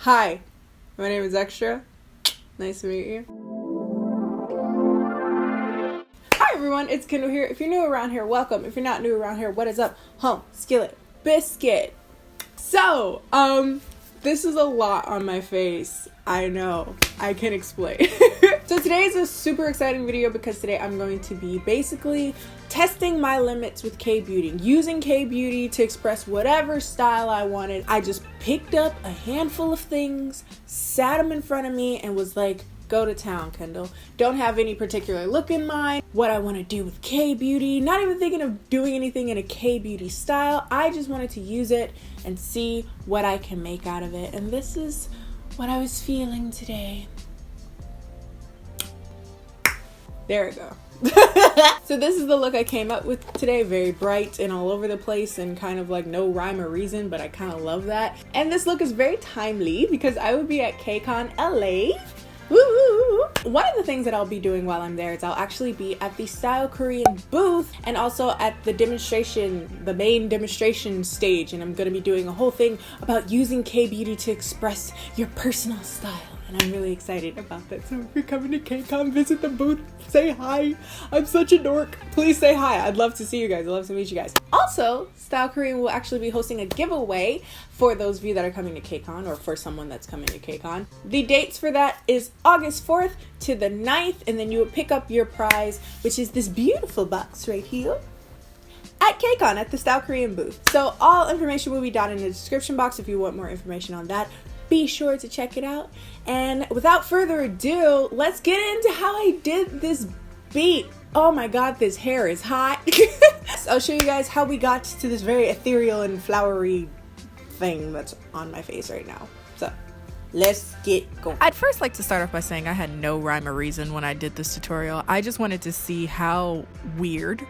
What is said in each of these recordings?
Hi, my name is Extra. Nice to meet you. Hi everyone, it's Kendall here. If you're new around here, welcome. If you're not new around here, what is up? Skillet, biscuit. So, this is a lot on my face. I know, I can explain. So today is a super exciting video because today I'm going to be basically testing my limits with KBeauty, using KBeauty to express whatever style I wanted. I just picked up a handful of things, sat them in front of me, and was like, go to town, Kendall. Don't have any particular look in mind, what I want to do with KBeauty, not even thinking of doing anything in a KBeauty style. I just wanted to use it and see what I can make out of it. And this is what I was feeling today. There we go. So this is the look I came up with today. Very bright and all over the place and kind of like no rhyme or reason, but I kind of love that. And this look is very timely because I will be at KCON LA. Woo! One of the things that I'll be doing while I'm there is I'll actually be at the Style Korean booth and also at the main demonstration stage, and I'm going to be doing a whole thing about using KBeauty to express your personal style. And I'm really excited about that. So if you're coming to KCON, visit the booth, say hi. I'm such a dork. Please say hi. I'd love to see you guys. I'd love to meet you guys. Also, Style Korean will actually be hosting a giveaway for those of you that are coming to KCON or for someone that's coming to KCON. The dates for that is August 4th to the 9th, and then you will pick up your prize, which is this beautiful box right here, at KCON at the Style Korean booth. So all information will be down in the description box if you want more information on that. Be sure to check it out. And without further ado, let's get into how I did this beat. Oh my god, this hair is hot. So I'll show you guys how we got to this very ethereal and flowery thing that's on my face right now. So let's get going. I'd first like to start off by saying I had no rhyme or reason when I did this tutorial. I just wanted to see how weird,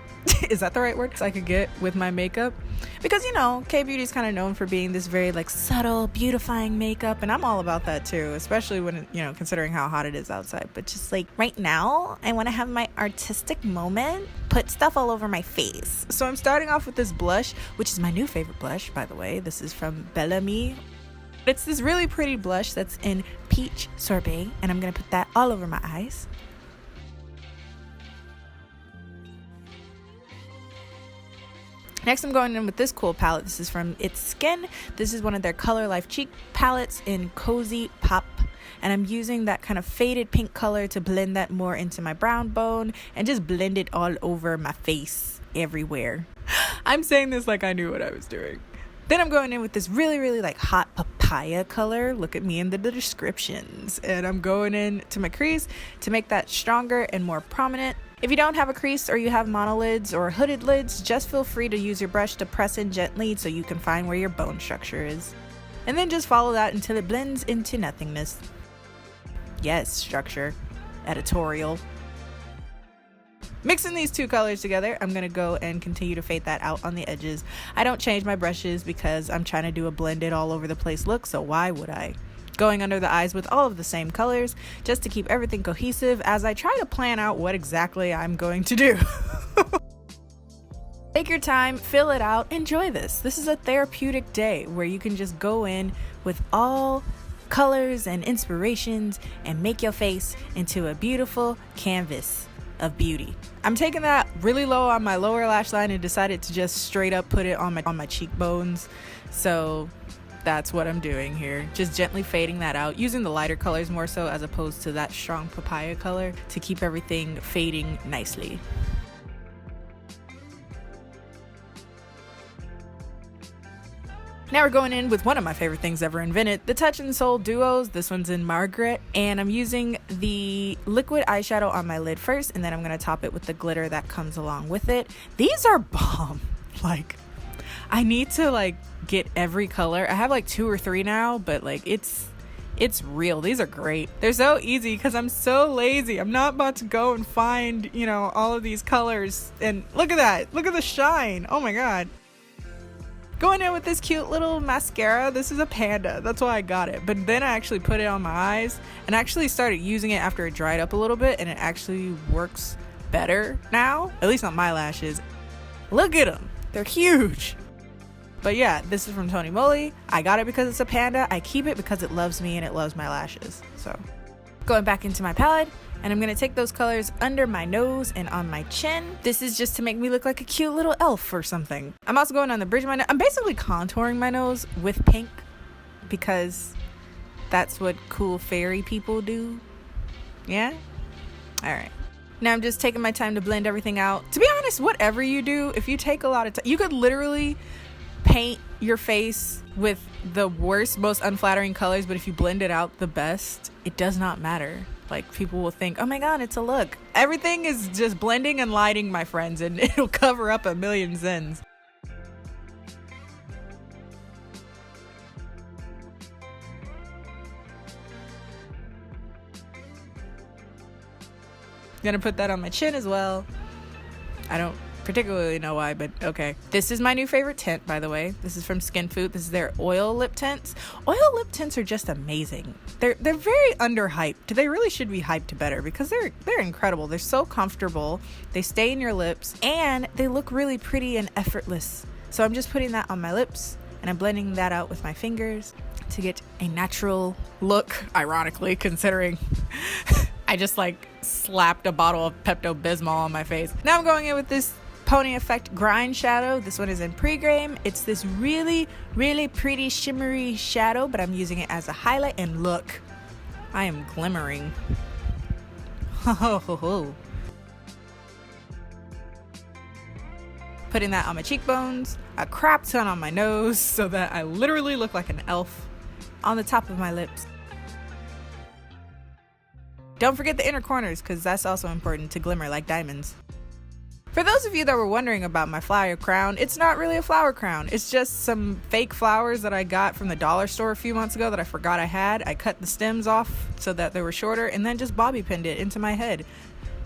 is that the right word, I could get with my makeup. Because, you know, KBeauty is kind of known for being this very like subtle, beautifying makeup, and I'm all about that too, especially when, you know, considering how hot it is outside. But just like right now, I want to have my artistic moment, put stuff all over my face. So I'm starting off with this blush, which is my new favorite blush, by the way. This is from Belleme. It's this really pretty blush that's in Peach Sorbet, and I'm going to put that all over my eyes. Next, I'm going in with this cool palette. This is from It's Skin. This is one of their Color Life cheek palettes in Cozy Pop. And I'm using that kind of faded pink color to blend that more into my brown bone and just blend it all over my face everywhere. I'm saying this like I knew what I was doing. Then I'm going in with this really like hot papaya color. Look at me in the descriptions. And I'm going in to my crease to make that stronger and more prominent. If you don't have a crease or you have monolids or hooded lids, just feel free to use your brush to press in gently so you can find where your bone structure is. And then just follow that until it blends into nothingness. Yes, structure. Editorial. Mixing these two colors together, I'm going to go and continue to fade that out on the edges. I don't change my brushes because I'm trying to do a blended all over the place look, so why would I? Going under the eyes with all of the same colors just to keep everything cohesive as I try to plan out what exactly I'm going to do. Take your time, fill it out, enjoy this. This is a therapeutic day where you can just go in with all colors and inspirations and make your face into a beautiful canvas of beauty. I'm taking that really low on my lower lash line and decided to just straight up put it on my cheekbones. So that's what I'm doing here. Just gently fading that out, using the lighter colors more so as opposed to that strong papaya color to keep everything fading nicely. Now we're going in with one of my favorite things ever invented, the Touch and Soul duos. This one's in Margaret, and I'm using the liquid eyeshadow on my lid first, and then I'm going to top it with the glitter that comes along with it. These are bomb. Like, I need to like get every color. I have like 2 or 3 now, but like it's real. These are great. They're so easy because I'm so lazy. I'm not about to go and find, you know, all of these colors. And look at that. Look at the shine. Oh my god. Going in with this cute little mascara. This is a Panda. That's why I got it. But then I actually put it on my eyes and actually started using it after it dried up a little bit, and it actually works better now. At least on my lashes. Look at them. They're huge. But yeah, this is from Tony Moly. I got it because it's a panda. I keep it because it loves me and it loves my lashes. So going back into my palette, and I'm gonna take those colors under my nose and on my chin. This is just to make me look like a cute little elf or something. I'm also going on the bridge of my nose. I'm basically contouring my nose with pink because that's what cool fairy people do. Yeah? All right. Now I'm just taking my time to blend everything out. To be honest, whatever you do, if you take a lot of time, you could literally paint your face with the worst, most unflattering colors, but if you blend it out the best, it does not matter. Like, people will think, oh my god, it's a look. Everything is just blending and lighting, my friends, and it'll cover up a million sins. Gonna put that on my chin as well. I don't particularly know why, but okay. This is my new favorite tint, by the way. This is from Skinfood. This is their oil lip tints. Oil lip tints are just amazing. They're very underhyped. They really should be hyped better because they're incredible. They're so comfortable. They stay in your lips and they look really pretty and effortless. So I'm just putting that on my lips and I'm blending that out with my fingers to get a natural look, ironically, considering I just like slapped a bottle of Pepto-Bismol on my face. Now I'm going in with this Pony Effect Grind Shadow. This one is in Pregame. It's this really, really pretty shimmery shadow, but I'm using it as a highlight. And look, I am glimmering. Putting that on my cheekbones, a crap ton on my nose so that I literally look like an elf, on the top of my lips. Don't forget the inner corners because that's also important to glimmer like diamonds. For those of you that were wondering about my flower crown, it's not really a flower crown. It's just some fake flowers that I got from the dollar store a few months ago that I forgot I had. I cut the stems off so that they were shorter and then just bobby pinned it into my head.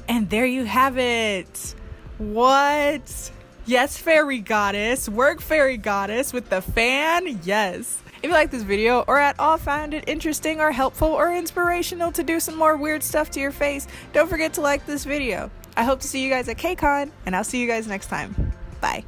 And there you have it. What? Yes, fairy goddess. Work fairy goddess with the fan. Yes. If you like this video or at all found it interesting or helpful or inspirational to do some more weird stuff to your face, don't forget to like this video. I hope to see you guys at KCON, and I'll see you guys next time. Bye.